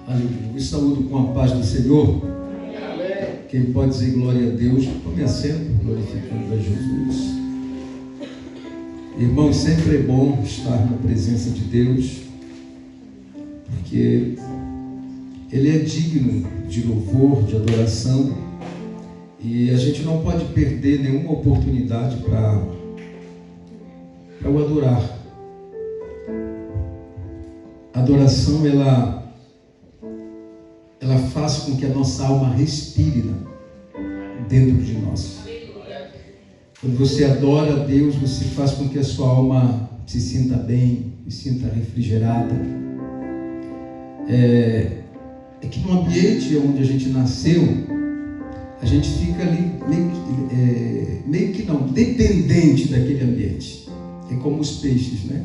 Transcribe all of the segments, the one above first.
Aleluia. Eu saúdo com a paz do Senhor. Amém. Quem pode dizer glória a Deus, comecemos glorificando a Jesus. Irmãos, sempre é bom estar na presença de Deus, porque Ele é digno de louvor, de adoração, e a gente não pode perder nenhuma oportunidade para o adorar. A adoração, ela faz com que a nossa alma respire dentro de nós. Quando você adora a Deus, você faz com que a sua alma se sinta bem, se sinta refrigerada. É que no ambiente onde a gente nasceu, a gente fica ali meio que não, dependente daquele ambiente. É como os peixes, né?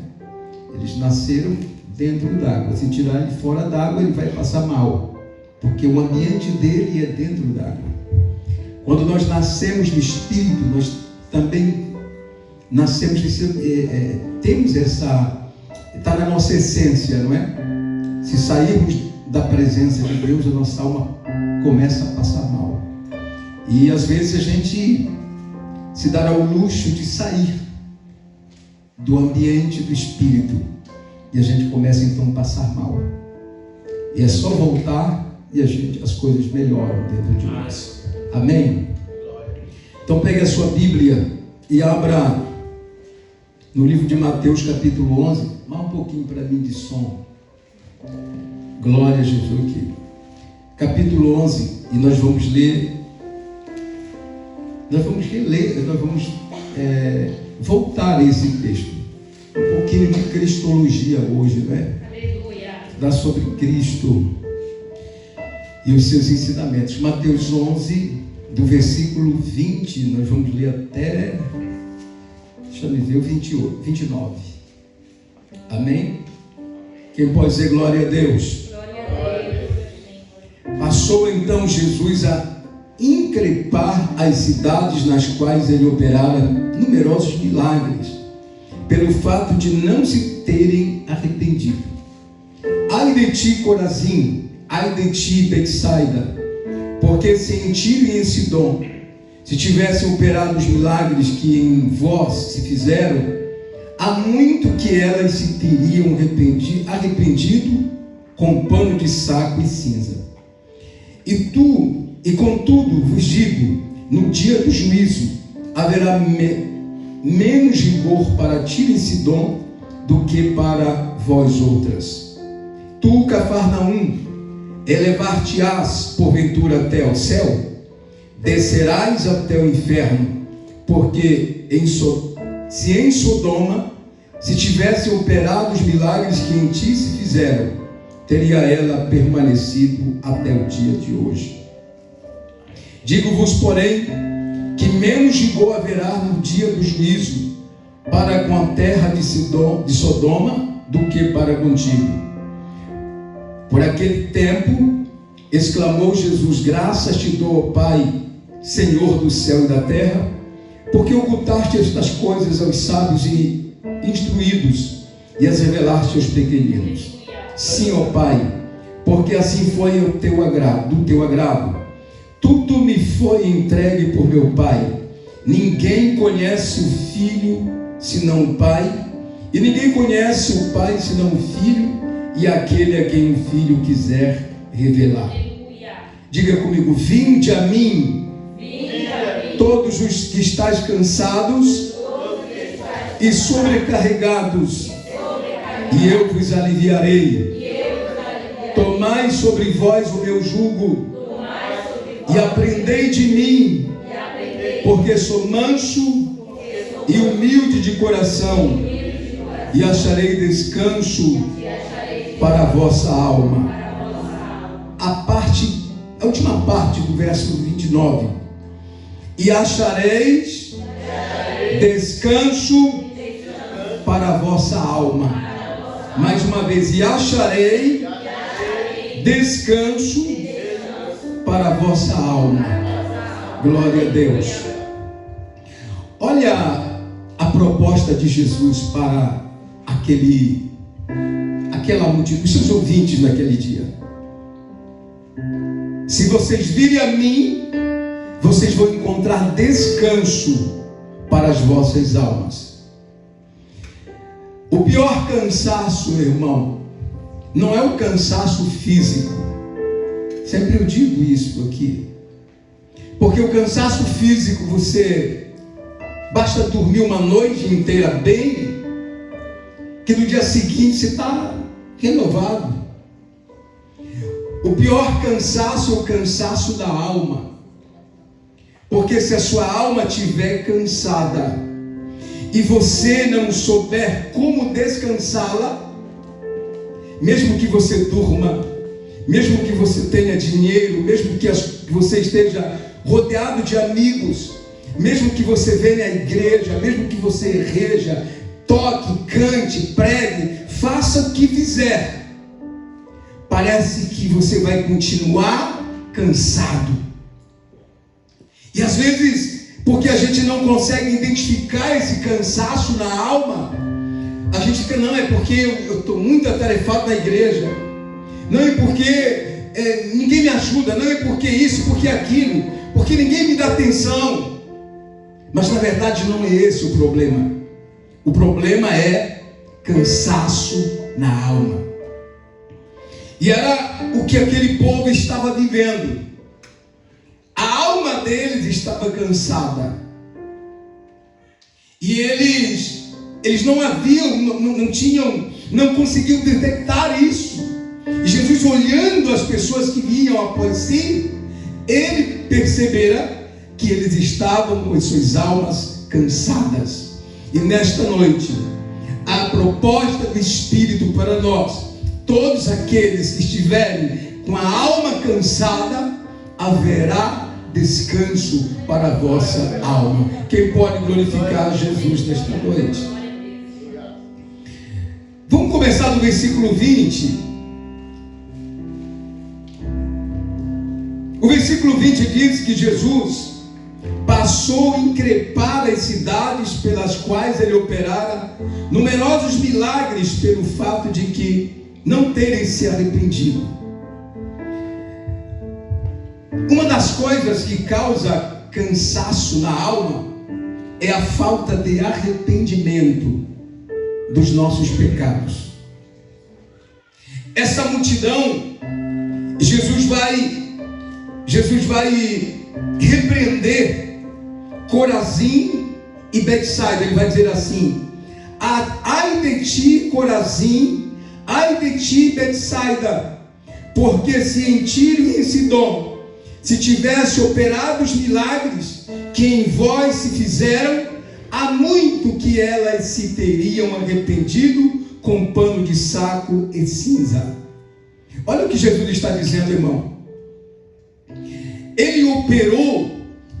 Eles nasceram dentro d'água. Se tirar ele fora d'água, ele vai passar mal, porque o ambiente dele é dentro d'água. Quando nós nascemos no Espírito, nós também nascemos, temos essa, está na nossa essência, não é? Se sairmos da presença de Deus, a nossa alma começa a passar mal. E às vezes a gente se dará o luxo de sair do ambiente do Espírito, e a gente começa então a passar mal. E é só voltar e as coisas melhoram dentro de nós. Amém? Então pegue a sua Bíblia e abra no livro de Mateus capítulo 11. Dá um pouquinho para mim de som. Glória a Jesus aqui. Capítulo 11. E nós vamos ler. Nós vamos reler. Nós vamos voltar a esse texto. Um pouquinho de cristologia hoje, né? Aleluia. Dar sobre Cristo e os seus ensinamentos. Mateus 11, do versículo 20, nós vamos ler até, deixa eu ver, o 29. Amém? Quem pode dizer glória a Deus? Glória a Deus. Passou então Jesus a increpar as cidades nas quais ele operara numerosos milagres, pelo fato de não se terem arrependido. Ai de ti, Corazim! Ai de ti, Betsaida! Porque se em Tiro e em Sidom se tivessem operado os milagres que em vós se fizeram, há muito que elas se teriam arrependido com pano de saco e cinza. E contudo vos digo, no dia do juízo haverá menos rigor para Tiro e Sidom do que para vós outras. Tu, Cafarnaum, elevar-te-ás porventura até ao céu? Descerás até o inferno, porque se em Sodoma se tivessem operado os milagres que em ti se fizeram, teria ela permanecido até o dia de hoje. Digo-vos, porém, que menos rigor haverá no dia do juízo para com a terra de Sodoma do que para contigo. Por aquele tempo, exclamou Jesus: graças te dou, ó Pai, Senhor do céu e da terra, porque ocultaste estas coisas aos sábios e instruídos e as revelaste aos pequeninos. Sim, ó Pai, porque assim foi do teu agrado. Tudo me foi entregue por meu Pai. Ninguém conhece o Filho senão o Pai, e ninguém conhece o Pai senão o Filho, e aquele a quem o Filho quiser revelar. Diga comigo: vinde a mim, todos os que estáis cansados e sobrecarregados, e eu vos aliviarei. Tomai sobre vós o meu jugo e aprendei de mim, porque sou manso e humilde de coração, e acharei descanso para a vossa alma. A última parte do verso 29. E achareis descanso para a vossa alma. Mais uma vez. E acharei descanso para a vossa alma. Glória a Deus. Olha a proposta de Jesus para aquela multidão, os seus ouvintes naquele dia. Se vocês virem a mim, vocês vão encontrar descanso para as vossas almas. O pior cansaço, meu irmão, não é o cansaço físico. Sempre eu digo isso aqui. Porque o cansaço físico, você basta dormir uma noite inteira bem, que no dia seguinte você está renovado. O pior cansaço é o cansaço da alma. Porque se a sua alma estiver cansada e você não souber como descansá-la, mesmo que você durma, mesmo que você tenha dinheiro, mesmo que você esteja rodeado de amigos, mesmo que você venha à igreja, mesmo que você reja, toque, cante, pregue, faça o que fizer, parece que você vai continuar cansado. E às vezes, porque a gente não consegue identificar esse cansaço na alma, a gente fica, não, é porque eu estou muito atarefado na igreja, não é porque ninguém me ajuda, não é porque isso, porque aquilo, porque ninguém me dá atenção. Mas na verdade não é esse o problema. O problema é cansaço na alma. E era o que aquele povo estava vivendo. A alma deles estava cansada. E eles não conseguiam detectar isso. E Jesus, olhando as pessoas que vinham após si, ele percebera que eles estavam com as suas almas cansadas. E nesta noite, a proposta do Espírito para nós, todos aqueles que estiverem com a alma cansada, haverá descanso para a vossa alma. Quem pode glorificar Jesus nesta noite? Vamos começar do versículo 20. O versículo 20 diz que Jesus passou a increpar as cidades pelas quais ele operara numerosos milagres pelo fato de que não terem se arrependido. Uma das coisas que causa cansaço na alma é a falta de arrependimento dos nossos pecados. Essa multidão, Jesus vai repreender Corazim e Betsaida. Ele vai dizer assim: ai de ti, Corazim, ai de ti, Betsaida, porque se em Tiro e em Sidom se tivesse operado os milagres que em vós se fizeram, há muito que elas se teriam arrependido com pano de saco e cinza. Olha o que Jesus está dizendo, irmão. Ele operou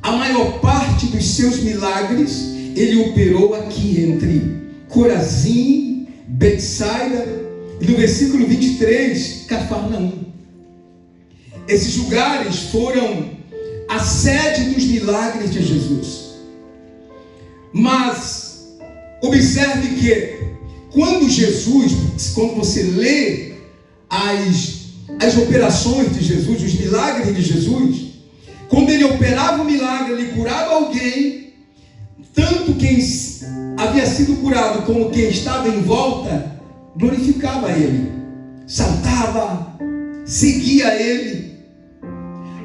a maior parte dos seus milagres, ele operou aqui entre Corazim, Betsaida e no versículo 23, Cafarnaum. Esses lugares foram a sede dos milagres de Jesus. Mas observe que quando você lê as operações de Jesus, os milagres de Jesus, quando ele operava um milagre, ele curava alguém, tanto quem havia sido curado como quem estava em volta glorificava ele, saltava, seguia ele.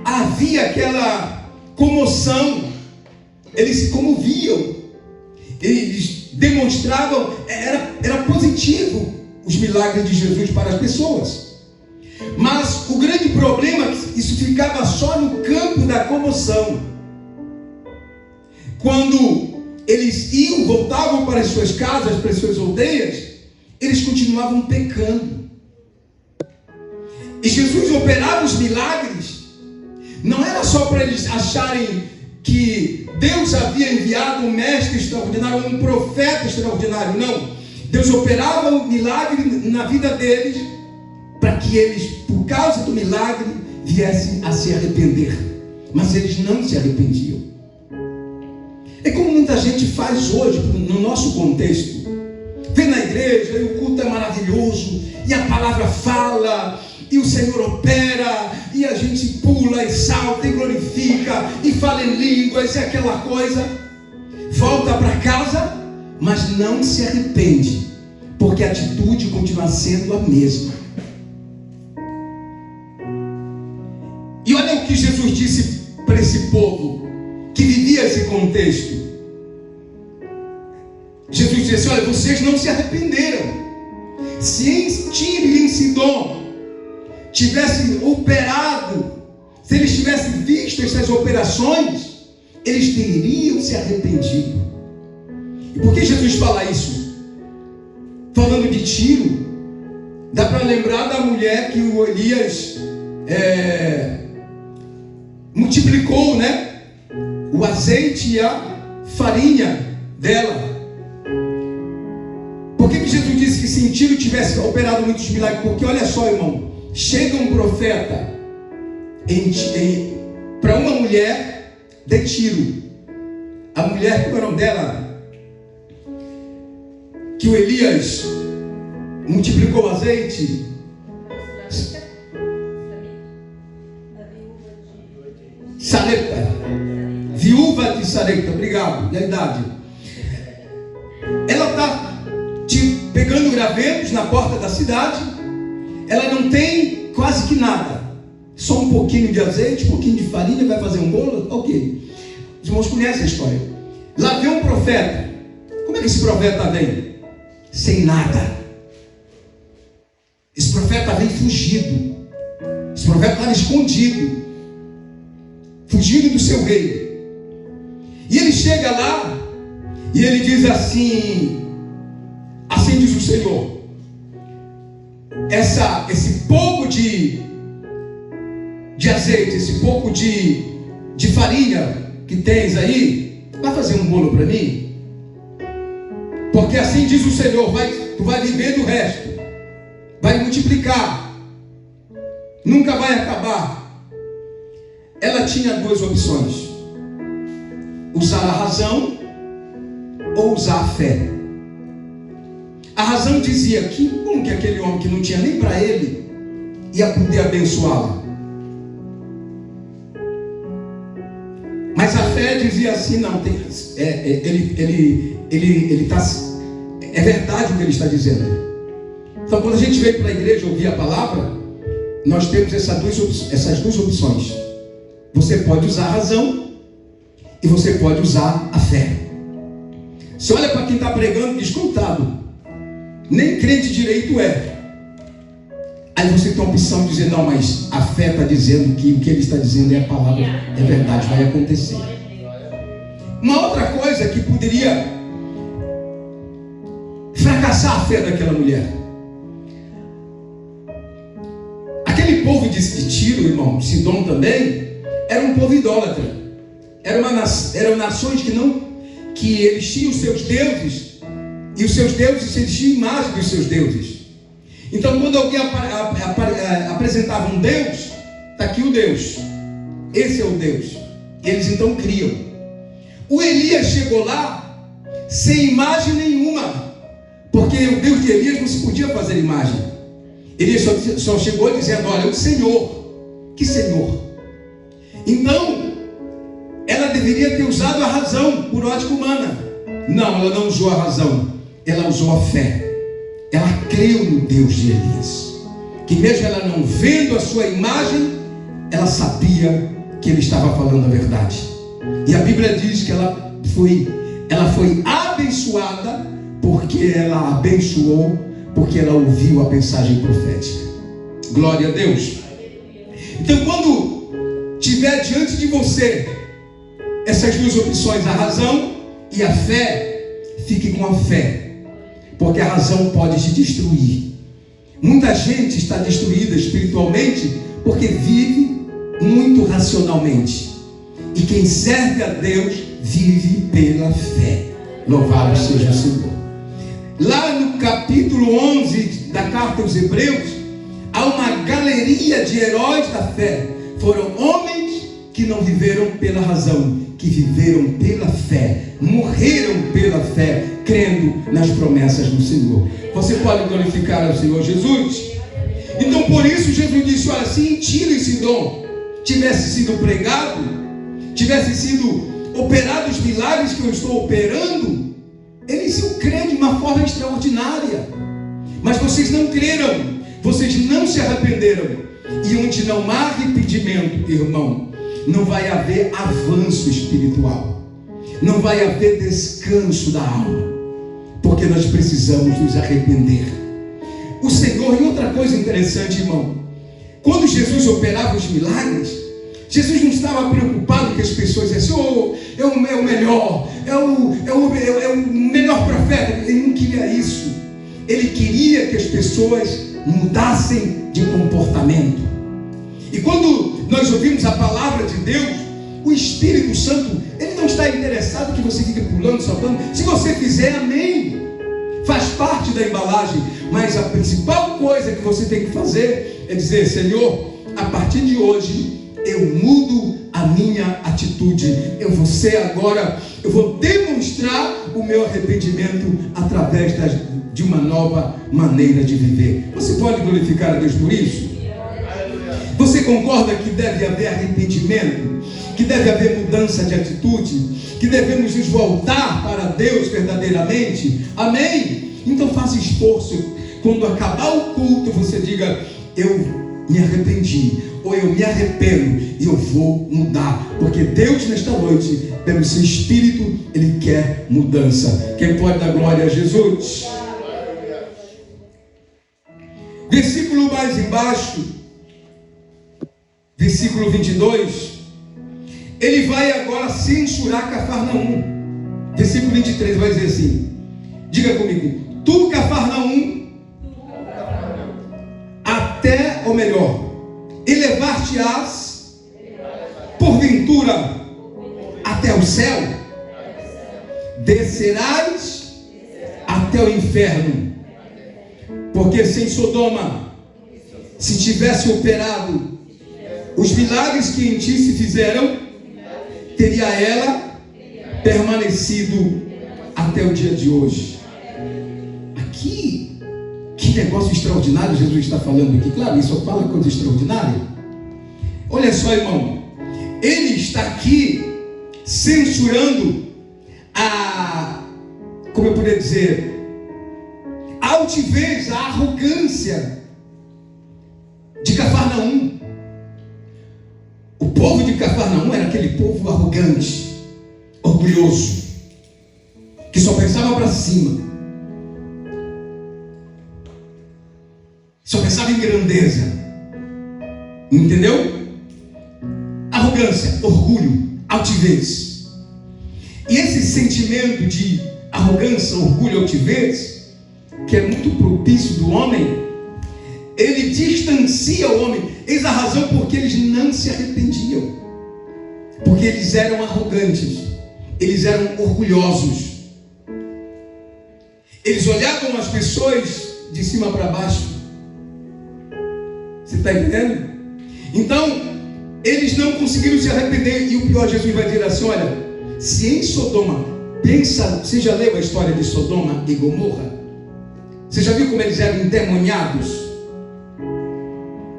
Havia aquela comoção, eles se comoviam, eles demonstravam, era positivo os milagres de Jesus para as pessoas. Mas o grande problema é que isso ficava só no campo da comoção. Quando eles voltavam para as suas casas, para as suas aldeias, eles continuavam pecando. E Jesus operava os milagres, não era só para eles acharem que Deus havia enviado um mestre extraordinário, um profeta extraordinário, não. Deus operava um milagre na vida deles, para que eles, por causa do milagre, viessem a se arrepender. Mas eles não se arrependiam. É como muita gente faz hoje, no nosso contexto. Vem na igreja e o culto é maravilhoso, e a palavra fala, e o Senhor opera, e a gente pula e salta e glorifica e fala em línguas e aquela coisa. Volta para casa, mas não se arrepende, porque a atitude continua sendo a mesma. E olha o que Jesus disse para esse povo que vivia esse contexto. Jesus disse assim: olha, vocês não se arrependeram. Se em Tiro e em Sidom tivessem operado, se eles tivessem visto essas operações, eles teriam se arrependido. E por que Jesus fala isso? Falando de Tiro, dá para lembrar da mulher que o Elias multiplicou, né? O azeite e a farinha dela. Por que Jesus disse que se em Tiro tivesse operado muitos milagres? Porque olha só, irmão, chega um profeta para uma mulher de Tiro. A mulher, qual é o nome dela? Que o Elias multiplicou o azeite. Sarepta. Viúva de Sarepta, obrigado. E a idade? Ela está pegando gravetos na porta da cidade. Ela não tem quase que nada, só um pouquinho de azeite, um pouquinho de farinha. Vai fazer um bolo? Ok. Os irmãos conhecem a história. Lá vem um profeta. Como é que esse profeta vem? Sem nada. Esse profeta vem fugido. Esse profeta estava escondido, fugindo do seu rei. E ele chega lá e ele diz assim: assim diz o Senhor, esse pouco de azeite, esse pouco de farinha que tens aí, vai fazer um bolo para mim? Porque assim diz o Senhor, tu vai viver do resto, vai multiplicar, nunca vai acabar. Ela tinha duas opções: usar a razão ou usar a fé. A razão dizia que como que aquele homem que não tinha nem para ele ia poder abençoá-la. Mas a fé dizia assim: não, ele tá, é verdade o que ele está dizendo. Então, quando a gente veio para a igreja ouvir a palavra, nós temos essas duas opções. Você pode usar a razão e você pode usar a fé. Você olha para quem está pregando e diz: coitado, nem crente direito é. Aí você tem a opção de dizer: não, mas a fé está dizendo que o que ele está dizendo é a palavra, é verdade, vai acontecer. Uma outra coisa que poderia fracassar a fé daquela mulher. Aquele povo de Tiro, irmão, Sidom também, era um povo idólatra. Eram nações que eles tinham os seus deuses. E os seus deuses, eles tinham imagem dos seus deuses. Então, quando alguém apresentava um Deus, está aqui o Deus. Esse é o Deus. E eles então criam. O Elias chegou lá sem imagem nenhuma, porque o Deus de Elias não se podia fazer imagem. Elias só chegou dizendo: olha, o Senhor. Que Senhor? Então, ela deveria ter usado a razão por ótica humana. Não, ela não usou a razão, ela usou a fé. Ela creu no Deus de Elias, que mesmo ela não vendo a sua imagem, ela sabia que ele estava falando a verdade. E a Bíblia diz que ela foi abençoada, porque ela abençoou, porque ela ouviu a mensagem profética. Glória a Deus. Então, quando tiver diante de você essas duas opções, a razão e a fé, fique com a fé, porque a razão pode te destruir. Muita gente está destruída espiritualmente porque vive muito racionalmente. E quem serve a Deus vive pela fé. Louvado seja o Senhor. Lá no capítulo 11 da carta aos Hebreus, há uma galeria de heróis da fé. Foram homens que não viveram pela razão, que viveram pela fé, morreram pela fé, crendo nas promessas do Senhor. Você pode glorificar ao Senhor Jesus? Então por isso Jesus disse: olha, se em Tiro e Sidom tivesse sido pregado, tivesse sido operado os milagres que eu estou operando, eles iam crer de uma forma extraordinária. Mas vocês não creram, vocês não se arrependeram. E onde não há arrependimento, irmão, não vai haver avanço espiritual, não vai haver descanso da alma, porque nós precisamos nos arrepender. O Senhor, e outra coisa interessante, irmão, quando Jesus operava os milagres, Jesus não estava preocupado que as pessoas diziam: oh, é o melhor, é o melhor profeta. Ele não queria isso. Ele queria que as pessoas mudassem de comportamento. E quando nós ouvimos a palavra de Deus, o Espírito Santo, ele não está interessado que você fique pulando, saltando. Se você fizer, amém, faz parte da embalagem. Mas a principal coisa que você tem que fazer é dizer: Senhor, a partir de hoje eu mudo a minha atitude. Eu vou demonstrar o meu arrependimento através de uma nova maneira de viver. Você pode glorificar a Deus por isso? Você concorda que deve haver arrependimento, que deve haver mudança de atitude, que devemos nos voltar para Deus verdadeiramente? Amém? Então faça esforço. Quando acabar o culto, você diga: eu me arrependi, ou eu me arrependo e eu vou mudar, porque Deus nesta noite, pelo seu Espírito, Ele quer mudança. Quem pode dar glória a Jesus? Versículo mais embaixo, versículo 22, ele vai agora censurar Cafarnaum. Versículo 23 vai dizer assim, diga comigo: tu, Cafarnaum, até, ou melhor, elevar-te-ás porventura até o céu, descerás até o inferno, porque se em Sodoma se tivesse operado os milagres que em ti se fizeram, teria ela permanecido até o dia de hoje. Aqui, que negócio extraordinário Jesus está falando aqui. Claro, ele só fala coisa extraordinária. Olha só, irmão, ele está aqui censurando como eu poderia dizer, a altivez, a arrogância de Cafarnaum. O povo de Cafarnaum era aquele povo arrogante, orgulhoso, que só pensava para cima, só pensava em grandeza, entendeu? Arrogância, orgulho, altivez. E esse sentimento de arrogância, orgulho, altivez, que é muito propício do homem, ele distancia o homem. Eis a razão porque eles não se arrependiam, porque eles eram arrogantes, eles eram orgulhosos, eles olhavam as pessoas de cima para baixo. Você está entendendo? Então eles não conseguiram se arrepender. E o pior, Jesus vai dizer assim: olha, se em Sodoma, pensa, você já leu a história de Sodoma e Gomorra? Você já viu como eles eram endemoniados?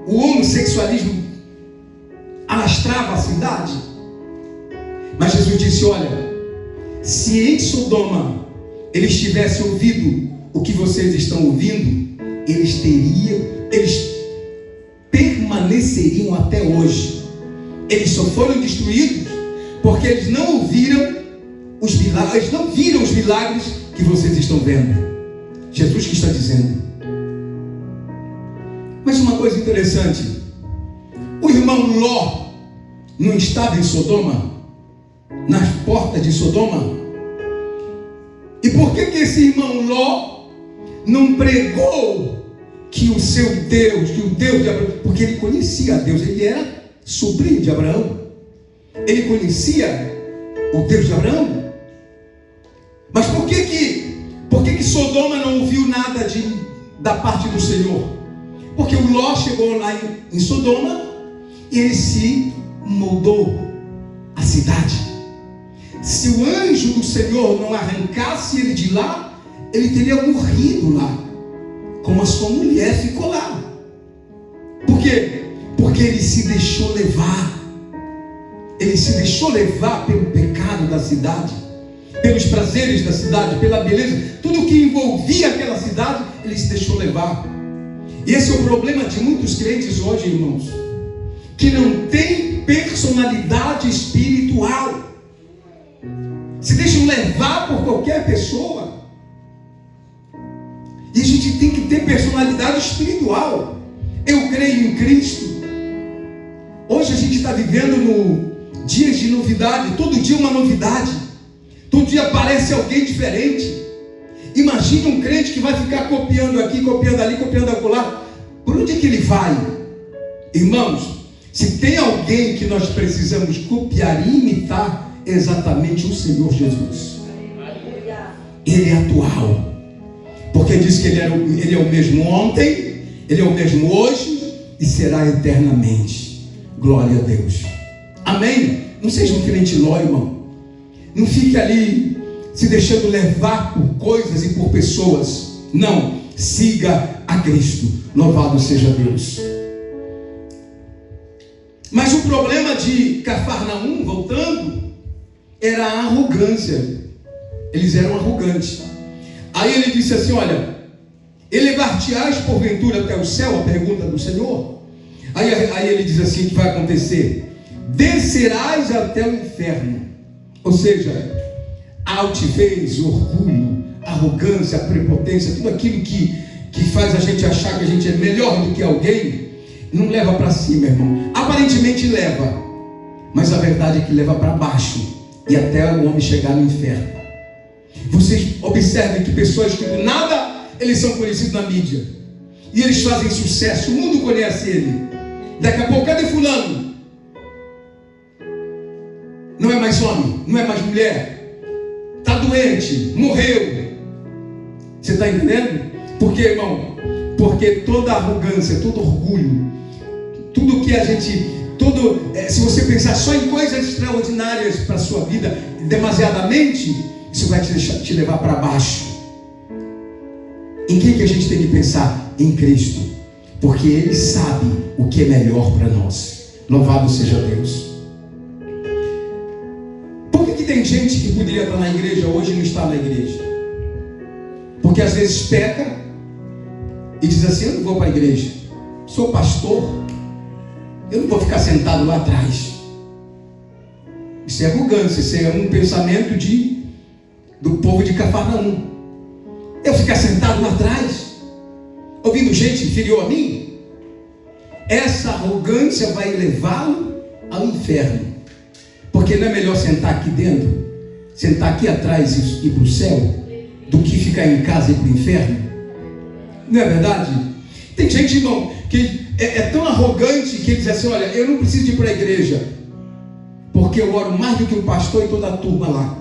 O homossexualismo alastrava a cidade. Mas Jesus disse: olha, se em Sodoma eles tivessem ouvido o que vocês estão ouvindo, eles permaneceriam até hoje. Eles só foram destruídos porque eles não ouviram os milagres, eles não viram os milagres que vocês estão vendo. Jesus que está dizendo. Mas uma coisa interessante, o irmão Ló não estava em Sodoma, nas portas de Sodoma? E por que esse irmão Ló não pregou que o seu Deus, que o Deus de Abraão, porque ele conhecia a Deus, ele era sobrinho de Abraão, ele conhecia o Deus de Abraão? Mas por que Sodoma não ouviu nada da parte do Senhor? Porque o Ló chegou lá em Sodoma e ele se moldou a cidade. Se o anjo do Senhor não arrancasse ele de lá, ele teria morrido lá, como a sua mulher ficou lá. quê? Porque ele se deixou levar. Ele se deixou levar pelo pecado da cidade, pelos prazeres da cidade, pela beleza, tudo que envolvia aquela cidade, ele se deixou levar. E esse é o problema de muitos crentes hoje, irmãos, que não tem personalidade espiritual, se deixam levar por qualquer pessoa. E a gente tem que ter personalidade espiritual. Eu creio em Cristo. Hoje a gente está vivendo no dias de novidade, todo dia uma novidade, todo dia aparece alguém diferente. Imagine um crente que vai ficar copiando aqui, copiando ali, copiando acolá. Por onde é que ele vai? Irmãos, se tem alguém que nós precisamos copiar e imitar, é exatamente o Senhor Jesus. Ele é atual, porque diz que ele é o mesmo ontem, ele é o mesmo hoje e será eternamente. Glória a Deus. Amém? Não seja um crente ló, irmão. Não fique ali se deixando levar por coisas e por pessoas. Não, siga a Cristo. Louvado seja Deus. Mas o problema de Cafarnaum, voltando, era a arrogância. Eles eram arrogantes. Aí ele disse assim: olha, elevar-te-ás porventura até o céu? A pergunta do Senhor. Aí ele diz assim: o que vai acontecer? Descerás até o inferno. Ou seja, a altivez, o orgulho, a arrogância, a prepotência, tudo aquilo que faz a gente achar que a gente é melhor do que alguém, não leva para cima, irmão. Aparentemente leva, mas a verdade é que leva para baixo, e até o homem chegar no inferno. Vocês observem que pessoas que do nada eles são conhecidos na mídia, e eles fazem sucesso, o mundo conhece ele. Daqui a pouco, cadê fulano? Não é mais homem, não é mais mulher, está doente, morreu. Você está entendendo? Por quê, irmão? Porque toda arrogância, todo orgulho, tudo que a gente, se você pensar só em coisas extraordinárias para a sua vida, demasiadamente, isso vai te levar para baixo. Em que a gente tem que pensar? Em Cristo, porque Ele sabe o que é melhor para nós. Louvado seja Deus. Por que tem gente que poderia estar na igreja hoje e não está na igreja? Porque às vezes peca e diz assim: eu não vou para a igreja, sou pastor, eu não vou ficar sentado lá atrás. Isso é arrogância, isso é um pensamento do povo de Cafarnaum. Eu ficar sentado lá atrás, ouvindo gente inferior a mim? Essa arrogância vai levá-lo ao inferno. Porque não é melhor sentar aqui dentro, sentar aqui atrás e ir para o céu, do que ficar em casa e ir para o inferno? Não é verdade? Tem gente, irmão, que é tão arrogante que ele diz assim: olha, eu não preciso ir para a igreja, porque eu oro mais do que o pastor e toda a turma lá,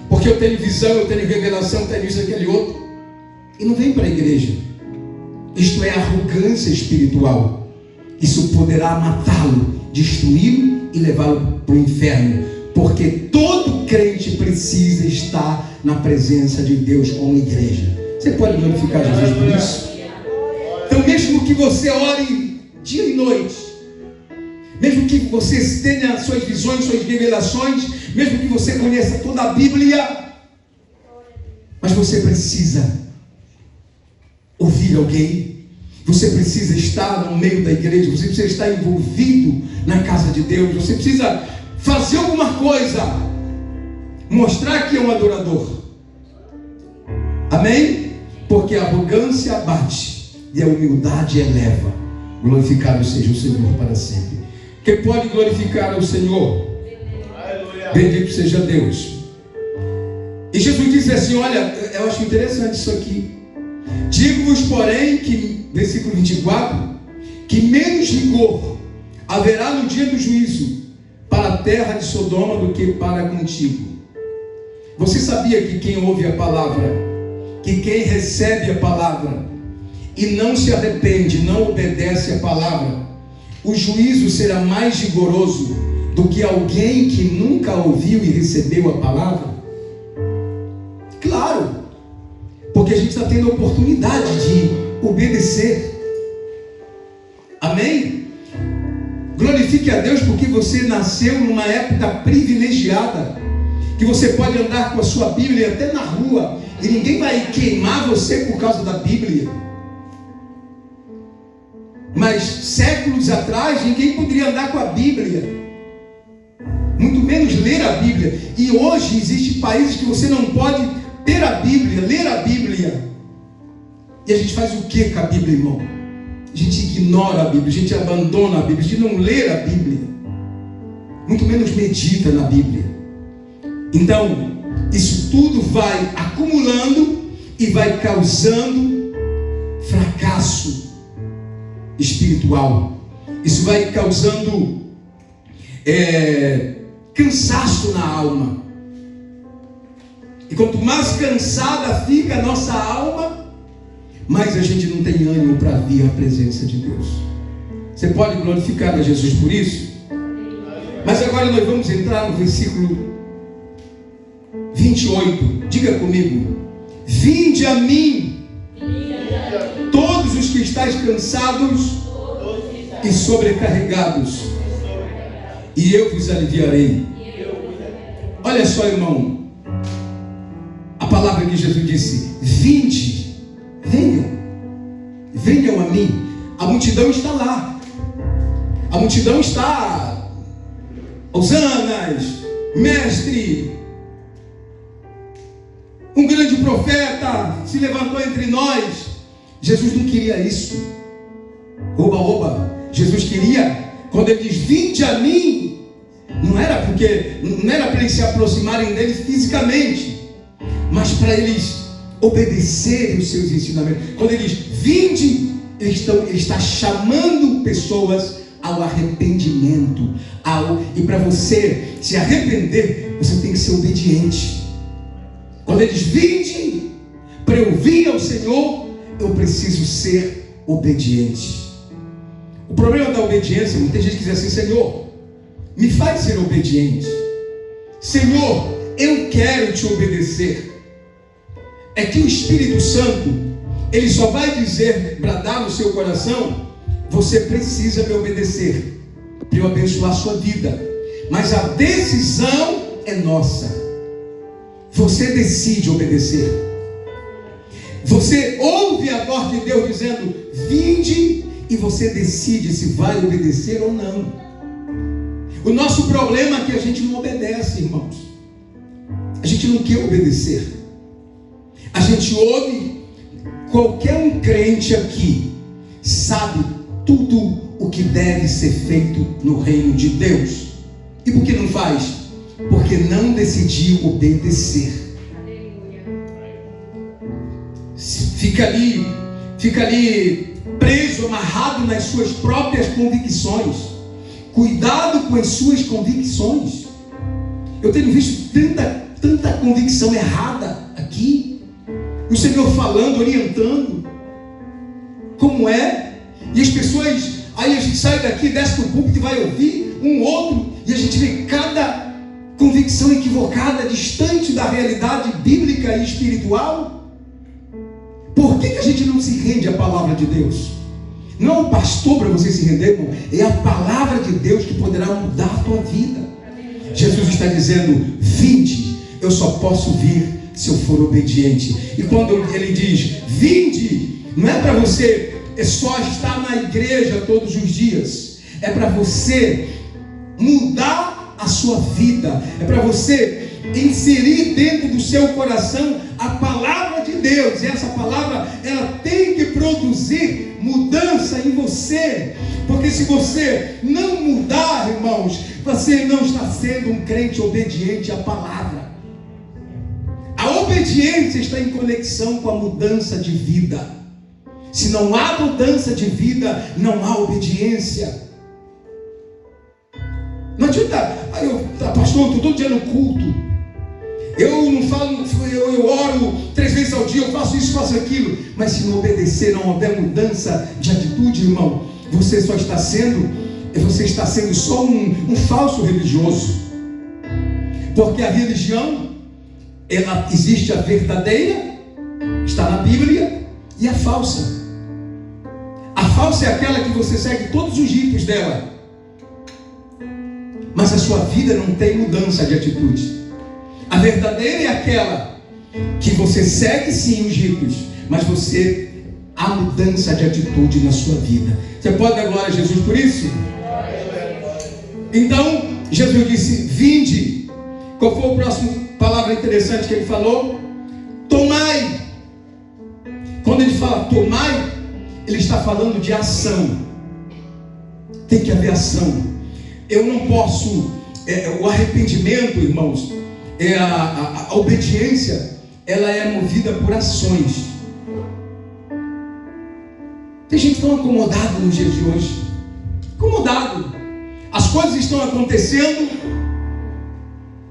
porque eu tenho visão, eu tenho revelação, eu tenho isso, aquele outro, e não vem para a igreja. Isto é arrogância espiritual. Isso poderá matá-lo, destruí-lo e levá-lo para o inferno, porque todo crente precisa estar na presença de Deus como igreja. Você pode glorificar Jesus por isso? Então, mesmo que você ore dia e noite, mesmo que você tenha suas visões, suas revelações, mesmo que você conheça toda a Bíblia, mas você precisa ouvir alguém. Você precisa estar no meio da igreja, você precisa estar envolvido na casa de Deus, você precisa fazer alguma coisa, mostrar que é um adorador. Amém? Porque a arrogância abate e a humildade eleva. Glorificado seja o Senhor para sempre. Quem pode glorificar ao Senhor? Aleluia. Bendito seja Deus. E Jesus disse assim: olha, eu acho interessante isso aqui. Digo-vos, porém, que, versículo 24, que menos rigor haverá no dia do juízo para a terra de Sodoma do que para contigo. Você sabia que quem ouve a palavra, que quem recebe a palavra e não se arrepende, não obedece a palavra, o juízo será mais rigoroso do que alguém que nunca ouviu e recebeu a palavra? Claro, porque a gente está tendo a oportunidade de obedecer. Amém? Glorifique a Deus porque você nasceu numa época privilegiada, que você pode andar com a sua Bíblia até na rua e ninguém vai queimar você por causa da Bíblia. Mas séculos atrás ninguém poderia andar com a Bíblia, muito menos ler a Bíblia. E hoje existem países que você não pode ter a Bíblia, ler a Bíblia. E a gente faz o que com a Bíblia, irmão? A gente ignora a Bíblia, a gente abandona a Bíblia, a gente não lê a Bíblia, muito menos medita na Bíblia. Então, isso tudo vai acumulando e vai causando fracasso espiritual. Isso vai causando cansaço na alma. E quanto mais cansada fica a nossa alma, mais a gente não tem ânimo para vir à presença de Deus. Você pode glorificar a Jesus por isso? Mas agora nós vamos entrar no versículo 28. Diga comigo: vinde a mim, todos os que estáis cansados e sobrecarregados, e eu vos aliviarei. Olha só, irmão, a palavra que Jesus disse: vinde, venham a mim. A multidão está lá, a multidão está: Hosanas, mestre, um grande profeta se levantou entre nós. Jesus não queria isso. Oba. Jesus queria, quando ele diz vinde a mim, não era para eles se aproximarem dele fisicamente, mas para eles obedecerem os seus ensinamentos. Quando ele diz vinde, ele está chamando pessoas ao arrependimento. E para você se arrepender, você tem que ser obediente. Quando ele diz vinde, para eu vir ao Senhor, eu preciso ser obediente. O problema da obediência, muita gente diz assim: Senhor, me faz ser obediente. Senhor, eu quero te obedecer. É que o Espírito Santo, ele só vai dizer, bradar no seu coração: você precisa me obedecer para eu abençoar a sua vida. Mas a decisão é nossa. Você decide obedecer. Você ouve a voz de Deus dizendo vinde, e você decide se vai obedecer ou não. O nosso problema é que a gente não obedece, irmãos. A gente não quer obedecer. A gente ouve. Qualquer um crente aqui sabe tudo o que deve ser feito no reino de Deus. E por que não faz? Porque não decidiu obedecer. Fica ali preso, amarrado nas suas próprias convicções. Cuidado com as suas convicções. Eu tenho visto tanta convicção errada aqui. O Senhor falando, orientando como é. E as pessoas, aí a gente sai daqui, desce do púlpito e vai ouvir um outro, e a gente vê cada convicção equivocada, distante da realidade bíblica e espiritual. Por que a gente não se rende à palavra de Deus? Não é o pastor para você se render, irmão. É a palavra de Deus que poderá mudar a tua vida. Jesus está dizendo vinde. Eu só posso vir se eu for obediente. E quando ele diz vinde, não é para você só estar na igreja todos os dias. É para você mudar a sua vida. É para você inserir dentro do seu coração a palavra de Deus. E essa palavra, ela tem que produzir mudança em você. Porque se você não mudar, irmãos, você não está sendo um crente obediente à palavra. A obediência está em conexão com a mudança de vida. Se não há mudança de vida, não há obediência. Não adianta, pastor, eu estou todo dia no culto. Eu não falo, eu oro 3 vezes ao dia, eu faço isso, faço aquilo. Mas se não obedecer, não houver mudança de atitude, irmão, você está sendo só um falso religioso. Porque a religião, ela existe, a verdadeira, está na Bíblia, e a falsa. A Falsa é aquela que você segue todos os ritos dela, mas a sua vida não tem mudança de atitude. A verdadeira é aquela que você segue sim os ritos, mas há mudança de atitude na sua vida. Você pode dar glória a Jesus por isso? Então, Jesus disse: vinde. Qual foi a próxima palavra interessante que ele falou? Tomai. Quando ele fala tomai, ele está falando de ação. Tem que haver ação. Eu não posso, o arrependimento, irmãos, a obediência, ela é movida por ações. Tem gente tão acomodada nos dias de hoje, acomodado. As coisas estão acontecendo,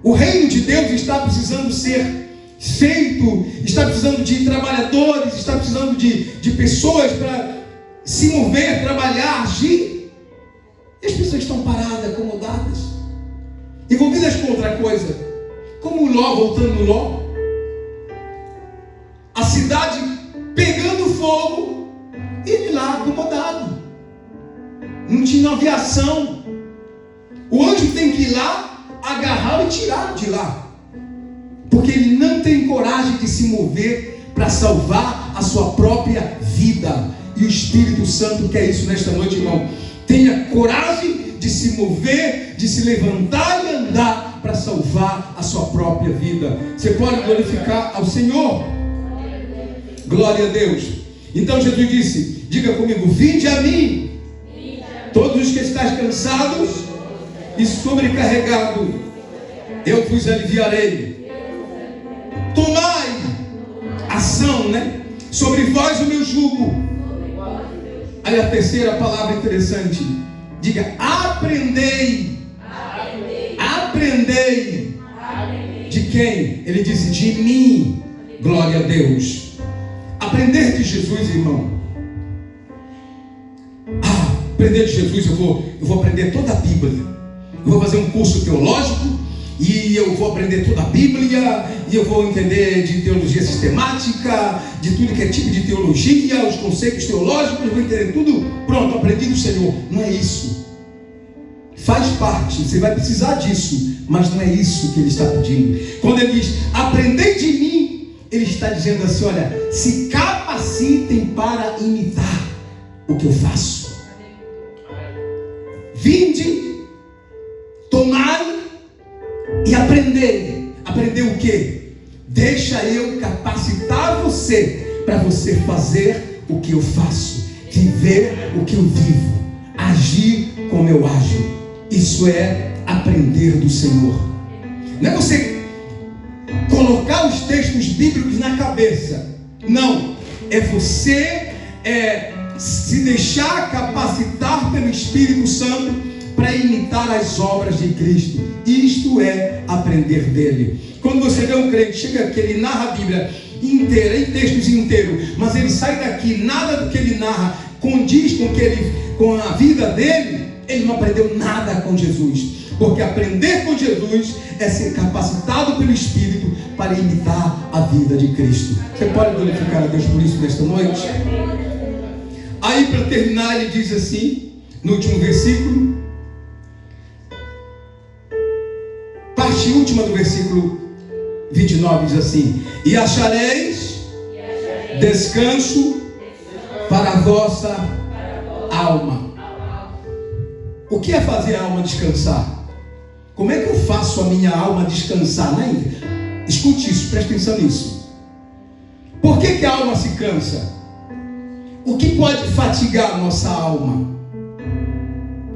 o reino de Deus está precisando ser feito, está precisando de trabalhadores, está precisando de pessoas para se mover, trabalhar, agir. E as pessoas estão paradas, acomodadas, envolvidas com outra coisa, como o Ló, voltando no Ló, a cidade pegando fogo, ele lá acomodado, não tinha aviação. O anjo tem que ir lá, agarrá-lo e tirá-lo de lá, porque ele não tem coragem de se mover para salvar a sua própria vida. E o Espírito Santo quer isso nesta noite, irmão. Tenha coragem de se mover, de se levantar e andar para salvar a sua própria vida. Você pode glorificar ao Senhor? Glória a Deus. Então Jesus disse, diga comigo: vinde a mim, todos os que estáis cansados e sobrecarregados, eu vos aliviarei. Tomai ação, né? Sobre vós o meu jugo. Aí a terceira palavra interessante, diga: aprendei. Aprendei. De quem? Ele disse: de mim. Glória a Deus. Aprender de Jesus, irmão. Aprender de Jesus, eu vou aprender toda a Bíblia. Eu vou fazer um curso teológico e eu vou aprender toda a Bíblia, e eu vou entender de teologia sistemática, de tudo que é tipo de teologia, os conceitos teológicos, eu vou entender tudo. Pronto, aprendi do Senhor. Não é isso. Faz parte, você vai precisar disso, mas não é isso que ele está pedindo. Quando ele diz: aprendei de mim, ele está dizendo assim: olha, se capacitem para imitar o que eu faço. Vinde, tomai e aprendei. Aprender o quê? Deixa eu capacitar você para você fazer o que eu faço, viver o que eu vivo, agir como eu ajo. Isso é aprender do Senhor. Não é você colocar os textos bíblicos na cabeça. Não, é você se deixar capacitar pelo Espírito Santo para imitar as obras de Cristo. Isto é aprender dele. Quando você vê um crente, chega aqui, ele narra a Bíblia inteira, em textos inteiros, mas ele sai daqui, nada do que ele narra condiz com a vida dele, ele não aprendeu nada com Jesus. Porque aprender com Jesus é ser capacitado pelo Espírito para imitar a vida de Cristo. Você pode glorificar a Deus por isso nesta noite? Aí, para terminar, ele diz assim, no último versículo, parte última do versículo 29, diz assim: e achareis descanso para a vossa alma. O que é fazer a alma descansar? Como é que eu faço a minha alma descansar? Escute isso, preste atenção nisso. Por que a alma se cansa? O que pode fatigar a nossa alma?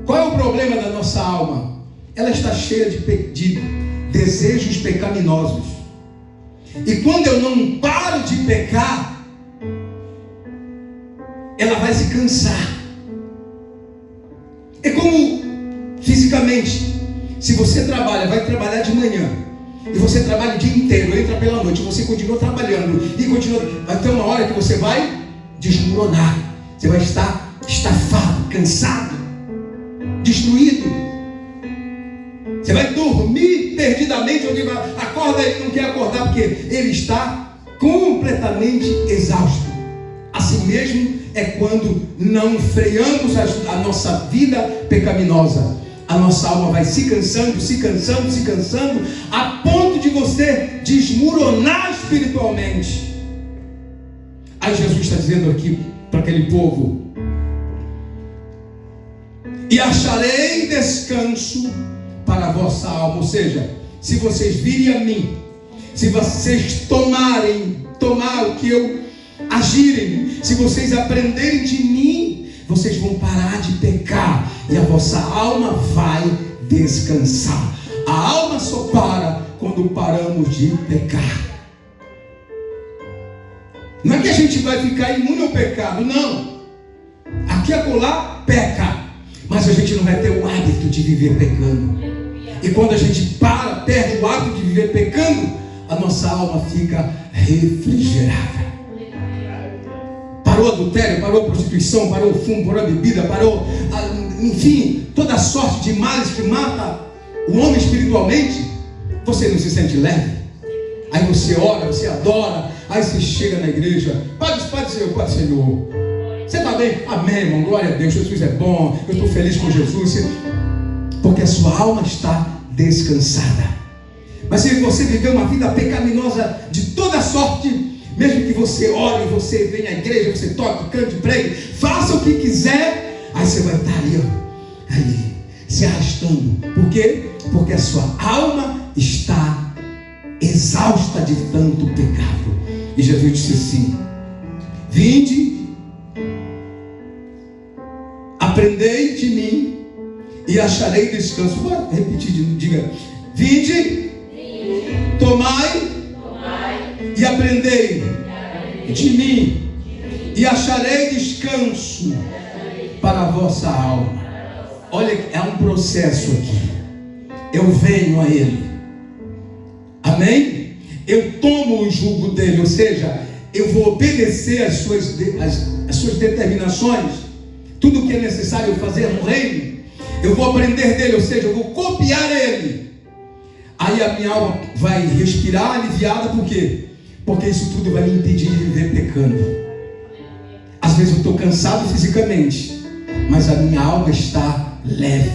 Qual é o problema da nossa alma? Ela está cheia de desejos pecaminosos. E quando eu não paro de pecar, ela vai se cansar. É como fisicamente. Se você trabalha, vai trabalhar de manhã, e você trabalha o dia inteiro, entra pela noite, você continua trabalhando, e continua, vai ter uma hora que você vai desmoronar. Você vai estar estafado, cansado, destruído. Você vai dormir perdidamente, alguém vai, acorda, ele não quer acordar, porque ele está completamente exausto. Assim mesmo é quando não freamos a nossa vida pecaminosa. A nossa alma vai se cansando, a ponto de você desmoronar espiritualmente. Aí Jesus está dizendo aqui para aquele povo: e acharei descanso para a vossa alma. Ou seja, se vocês virem a mim, se vocês tomar o que eu agirem, se vocês aprenderem de mim, vocês vão parar de pecar e a vossa alma vai descansar. A alma só para quando paramos de pecar. Não é que a gente vai ficar imune ao pecado, não. Aqui e acolá peca, mas a gente não vai ter o hábito de viver pecando. E quando a gente perde o hábito de viver pecando, a nossa alma fica refrigerada. Parou adultério, parou prostituição, parou o fumo, parou a bebida, parou, enfim, toda sorte de males que mata o homem espiritualmente. Você não se sente leve? Aí você ora, você adora, aí você chega na igreja, Pai Senhor, você está bem? Amém, irmão, glória a Deus, Jesus é bom, eu estou feliz com Jesus, porque a sua alma está descansada. Mas se você viver uma vida pecaminosa de toda sorte, mesmo que você ore, você venha à igreja, você toque, cante, pregue, faça o que quiser, aí você vai estar ali, se arrastando. Por quê? Porque a sua alma está exausta de tanto pecado. E Jesus disse assim: vinde, aprendei de mim e acharei descanso. Vou repetir, diga: vinde, tomai e aprendei de mim e acharei descanso para a vossa alma. Olha, é um processo aqui. Eu venho a Ele, amém? Eu tomo o jugo dele, ou seja, eu vou obedecer as suas determinações, tudo que é necessário fazer no reino, eu vou aprender dele, ou seja, eu vou copiar ele. Aí a minha alma vai respirar aliviada. Por quê? Porque isso tudo vai me impedir de viver pecando. Às vezes eu estou cansado fisicamente, mas a minha alma está leve.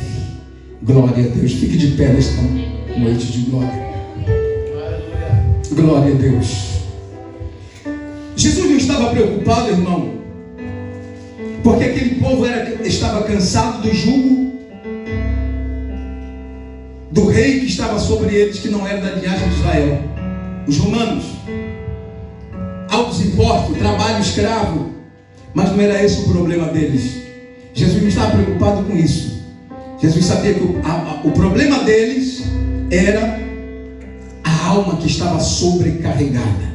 Glória a Deus. Fique de pé nesta noite de glória. Glória a Deus. Jesus não estava preocupado, irmão, porque aquele povo estava cansado do jugo do rei que estava sobre eles, que não era da linhagem de Israel. Os romanos, altos impostos, trabalho escravo, mas não era esse o problema deles. Jesus não estava preocupado com isso. Jesus sabia que o problema deles era a alma que estava sobrecarregada.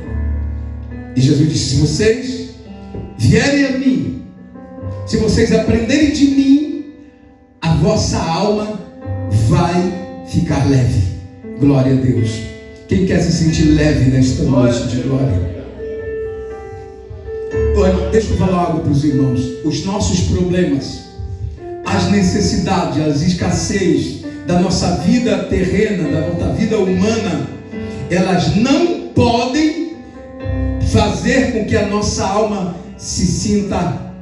E Jesus disse: se vocês vierem a mim, se vocês aprenderem de mim, a vossa alma vai ficar leve. Glória a Deus. Quem quer se sentir leve nesta noite de glória? Olha, deixa eu falar algo para os irmãos. Os nossos problemas, as necessidades, as escassez da nossa vida terrena, da nossa vida humana, elas não podem fazer com que a nossa alma se sinta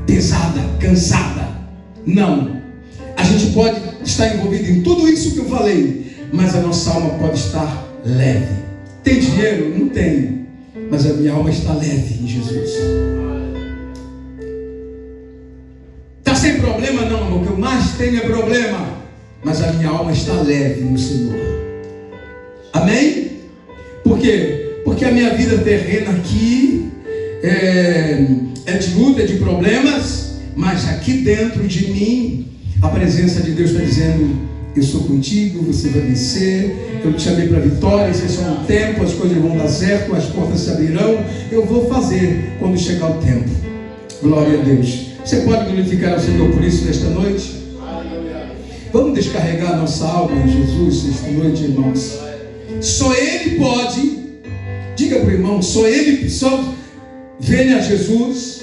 pesada, cansada. Não. A gente pode estar envolvido em tudo isso que eu falei, mas a nossa alma pode estar leve. Tem dinheiro? Não tem. Mas a minha alma está leve em Jesus. Está sem problema? Não, amor. O que eu mais tenho é problema. Mas a minha alma está leve no Senhor. Amém? Por quê? Porque a minha vida terrena aqui é de luta, é de problemas, mas aqui dentro de mim, a presença de Deus está dizendo: eu sou contigo, você vai vencer, eu te chamei para a vitória, esse é só um tempo, as coisas vão dar certo, as portas se abrirão, eu vou fazer quando chegar o tempo. Glória a Deus. Você pode glorificar o Senhor por isso nesta noite? Vamos descarregar nossa alma em Jesus nesta noite, irmãos. Só Ele pode. Diga para o irmão: só Ele, só venha a Jesus.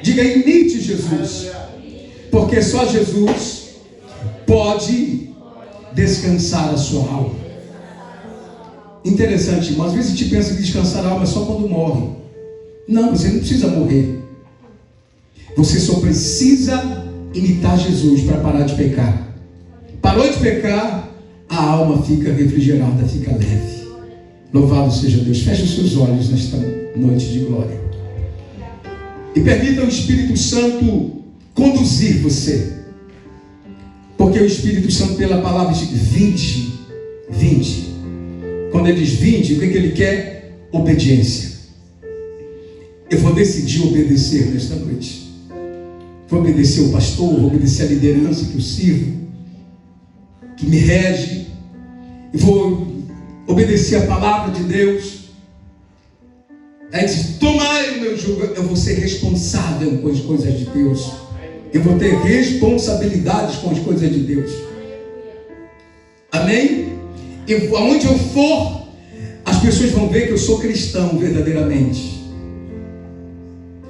Diga: imite Jesus. Porque só Jesus pode descansar a sua alma. Interessante, irmão. Às vezes a gente pensa que descansar a alma é só quando morre. Não, você não precisa morrer. Você só precisa imitar Jesus para parar de pecar. Parou de pecar, a alma fica refrigerada, fica leve. Louvado seja Deus. Feche os seus olhos nesta noite de glória. E permita o Espírito Santo conduzir você. Porque o Espírito Santo, pela palavra, diz 20. Quando ele diz 20, o que ele quer? Obediência. Eu vou decidir obedecer nesta noite. Vou obedecer o pastor, vou obedecer a liderança que eu sirvo, que me rege. E vou obedecer a palavra de Deus. Aí diz, tomai o meu jugo. Eu vou ser responsável com as coisas de Deus. Eu vou ter responsabilidades com as coisas de Deus. Amém? E aonde eu for, as pessoas vão ver que eu sou cristão verdadeiramente.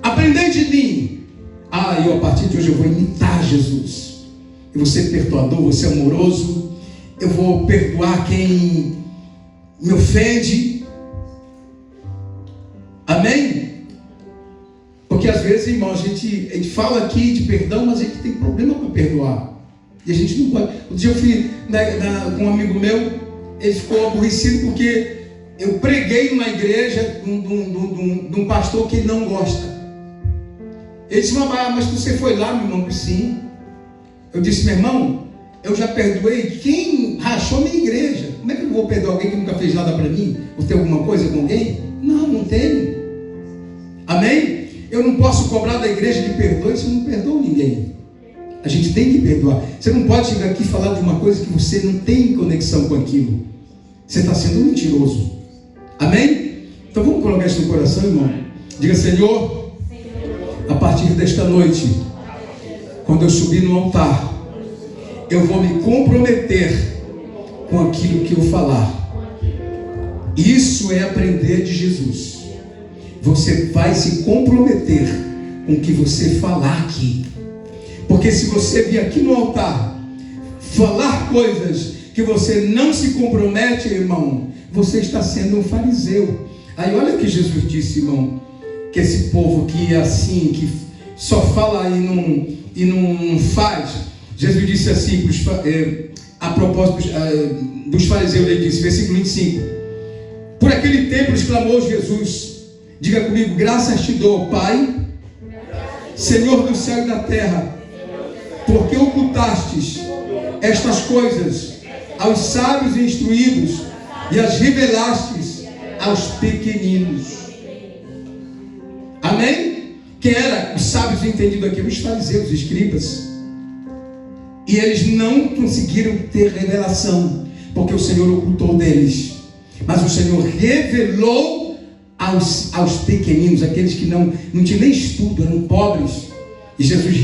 Aprender de mim. Eu a partir de hoje eu vou imitar Jesus. Eu vou ser perdoador, vou ser amoroso. Eu vou perdoar quem me ofende. Amém? Porque às vezes, irmão, a gente fala aqui de perdão, mas a gente tem problema para perdoar. E a gente não pode. Um dia eu fui com um amigo meu, ele ficou aborrecido porque eu preguei numa igreja de um pastor que ele não gosta. Ele disse, mas você foi lá, meu irmão? Sim. Eu disse, meu irmão, eu já perdoei quem rachou minha igreja. Como é que eu vou perdoar alguém que nunca fez nada para mim? Ou tem alguma coisa com alguém? Não tenho. Amém? Eu não posso cobrar da igreja que perdoe se eu não perdoo ninguém. A gente tem que perdoar. Você não pode chegar aqui e falar de uma coisa que você não tem conexão com aquilo. Você está sendo mentiroso. Amém? Então vamos colocar isso no coração, irmão. Diga, Senhor, a partir desta noite, quando eu subir no altar, eu vou me comprometer com aquilo que eu falar. Isso é aprender de Jesus. Você vai se comprometer com o que você falar aqui. Porque se você vir aqui no altar falar coisas que você não se compromete, irmão, você está sendo um fariseu. Aí olha o que Jesus disse, irmão, que esse povo que é assim, que só fala e não faz. Jesus disse assim, a propósito dos fariseus, ele disse, versículo 25: por aquele tempo exclamou Jesus, diga comigo, graças te dou, Pai, Senhor do céu e da terra, porque ocultastes estas coisas aos sábios e instruídos e as revelastes aos pequeninos. Amém? Quem era os sábios e entendidos aqui? Os fariseus, os escribas. E eles não conseguiram ter revelação, porque o Senhor ocultou deles. Mas o Senhor revelou aos pequeninos, aqueles que não tinham nem estudo, eram pobres. E Jesus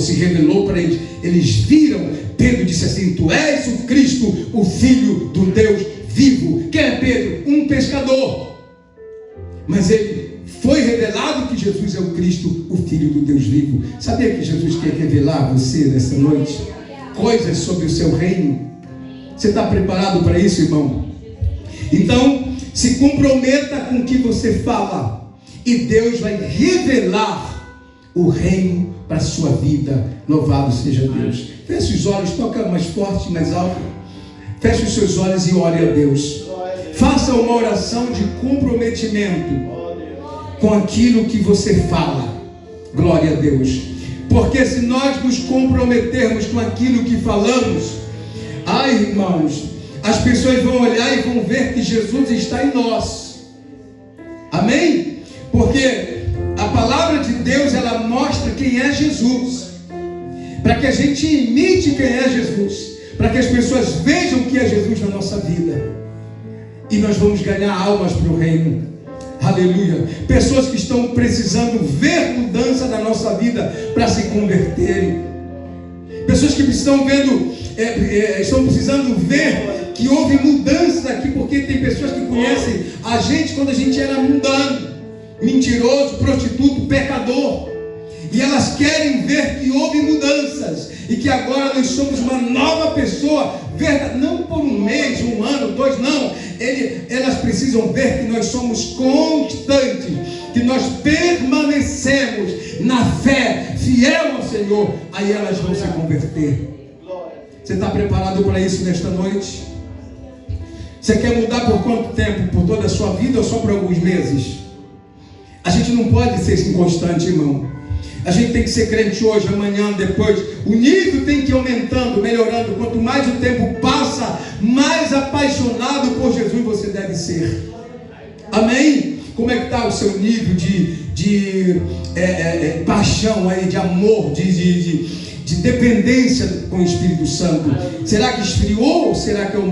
se revelou para eles. Eles viram. Pedro disse assim, tu és o Cristo, o Filho do Deus vivo. Quem é Pedro? Um pescador. Mas ele foi revelado que Jesus é o Cristo, o Filho do Deus vivo. Sabia que Jesus quer revelar a você nessa noite coisas sobre o seu reino? Você está preparado para isso, irmão? Então, se comprometa com o que você fala, e Deus vai revelar o reino para a sua vida. Louvado seja Deus. Feche os olhos, toca mais forte, mais alto. Feche os seus olhos e ore a Deus. Faça uma oração de comprometimento com aquilo que você fala. Glória a Deus. Porque se nós nos comprometermos com aquilo que falamos, irmãos, as pessoas vão olhar e vão ver que Jesus está em nós. Amém? Porque a palavra de Deus, ela mostra quem é Jesus, para que a gente imite quem é Jesus, para que as pessoas vejam que é Jesus na nossa vida, e nós vamos ganhar almas para o reino. Aleluia. Pessoas que estão precisando ver mudança na nossa vida para se converterem, pessoas que estão precisando ver que houve mudança aqui, porque tem pessoas que conhecem a gente quando a gente era mundano, mentiroso, prostituto, pecador, e elas querem ver que houve mudanças e que agora nós somos uma nova pessoa, não por um mês, um ano, 2, não. Elas precisam ver que nós somos constantes, que nós permanecemos na fé, fiel ao Senhor, aí elas vão se converter. Você está preparado para isso nesta noite? Você quer mudar por quanto tempo? Por toda a sua vida ou só por alguns meses? A gente não pode ser inconstante, irmão. A gente tem que ser crente hoje, amanhã, depois. O nível tem que ir aumentando, melhorando. Quanto mais o tempo passa, mais apaixonado por Jesus você deve ser. Amém? Como é que está o seu nível de paixão aí, de amor, de dependência com o Espírito Santo? Será que esfriou ou será que aumentou?